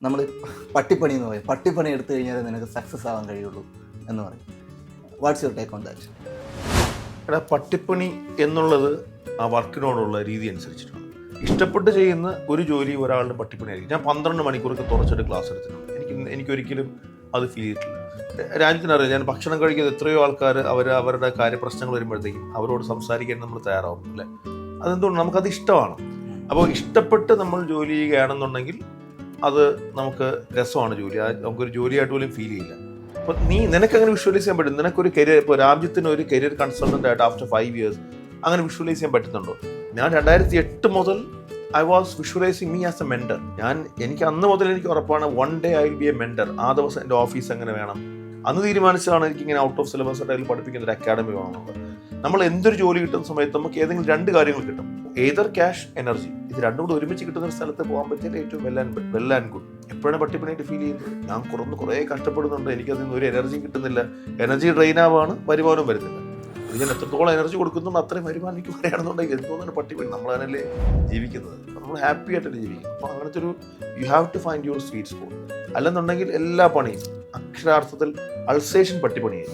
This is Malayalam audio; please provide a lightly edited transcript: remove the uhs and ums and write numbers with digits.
നമ്മൾ പട്ടിപ്പണി എന്ന് പറയും, പട്ടിപ്പണി എടുത്തു കഴിഞ്ഞാൽ നിനക്ക് സക്സസ് ആവാൻ കഴിയുള്ളൂ എന്ന് പറയും. What's your take on that? എടാ, പട്ടിപ്പണി എന്നുള്ളത് ആ വർക്കിനോടുള്ള രീതി അനുസരിച്ചിട്ടാണ്. ഇഷ്ടപ്പെട്ട് ചെയ്യുന്ന ഒരു ജോലി ഒരാളുടെ പട്ടിപ്പണിയായിരിക്കും. ഞാൻ 12 മണിക്കൂറൊക്കെ തുറച്ചിട്ട് ക്ലാസ് എടുത്തിട്ടുണ്ട്. എനിക്കൊരിക്കലും അത് ഫീൽ ചെയ്തിട്ടില്ല. രാജ്യത്തിനറിയാം, ഞാൻ ഭക്ഷണം കഴിക്കുന്ന എത്രയോ ആൾക്കാർ അവരുടെ കാര്യപ്രശ്നങ്ങൾ വരുമ്പോഴത്തേക്കും അവരോട് സംസാരിക്കാൻ നമ്മൾ തയ്യാറാവും അല്ലേ. അതെന്തുകൊണ്ട് നമുക്കത് ഇഷ്ടമാണ്. അപ്പോൾ ഇഷ്ടപ്പെട്ട് നമ്മൾ ജോലി ചെയ്യുകയാണെന്നുണ്ടെങ്കിൽ അത് നമുക്ക് രസമാണ് ജോലി. നമുക്കൊരു ജോലിയായിട്ട് പോലും ഫീൽ ചെയ്യില്ല. അപ്പോൾ നിനക്കങ്ങനെ വിഷ്വലൈസ് ചെയ്യാൻ പറ്റും. നിനക്കൊരു കരിയർ, ഇപ്പോൾ രാജ്യത്തിന് ഒരു കരിയർ കൺസൾട്ടൻ്റ് ആയിട്ട് ആഫ്റ്റർ 5 years അങ്ങനെ വിഷ്വലൈസ് ചെയ്യാൻ പറ്റുന്നുണ്ടോ? ഞാൻ 2008 മുതൽ I was visualising me as A mentor. എനിക്ക് അന്ന് മുതൽ എനിക്ക് ഉറപ്പാണ് one day I will be a mentor. ആ ദിവസം എൻ്റെ ഓഫീസ് എങ്ങനെ വേണം അന്ന് തീരുമാനിച്ചതാണ്. എനിക്കിങ്ങനെ ഔട്ട് ഓഫ് സിലബസ് ആയിട്ട് പഠിപ്പിക്കുന്ന ഒരു അക്കാഡമി വേണമെന്നുള്ളത്. നമ്മൾ എന്തൊരു ജോലി കിട്ടുന്ന സമയത്ത് നമുക്ക് ഏതെങ്കിലും 2 കാര്യങ്ങൾ കിട്ടും. Either cash, energy. ഇത് രണ്ടും കൂടെ ഒരുമിച്ച് കിട്ടുന്ന ഒരു സ്ഥലത്ത് പോകാൻ പറ്റിയാൽ ഏറ്റവും വെൽ ആൻഡ് ഗുഡ്. എപ്പോഴാണ് പട്ടിപ്പണിയായിട്ട് ഫീൽ ചെയ്യുന്നത്? ഞാൻ കുറേ കഷ്ടപ്പെടുന്നുണ്ട്, എനിക്കതിൽ നിന്ന് ഒരു എനർജിയും കിട്ടുന്നില്ല, എനർജി ഡ്രെയിൻ ആവാണ്, വരുമാനം വരുന്നില്ല. ഞാൻ എത്രത്തോളം എനർജി കൊടുക്കുന്നുണ്ട് അത്രയും വരുമാനം എനിക്ക് പറയുകയാണെന്നുണ്ടെങ്കിൽ എന്തോന്നാണ് പട്ടിപ്പണി? നമ്മളതിനല്ലേ ജീവിക്കുന്നത്, നമ്മൾ ഹാപ്പി ആയിട്ടല്ലേ ജീവിക്കും. അപ്പോൾ അങ്ങനത്തെ ഒരു you have to find your sweet spot. അല്ലെന്നുണ്ടെങ്കിൽ എല്ലാ പണിയും അക്ഷരാർത്ഥത്തിൽ അൾസേഷൻ പട്ടിപ്പണിയായി.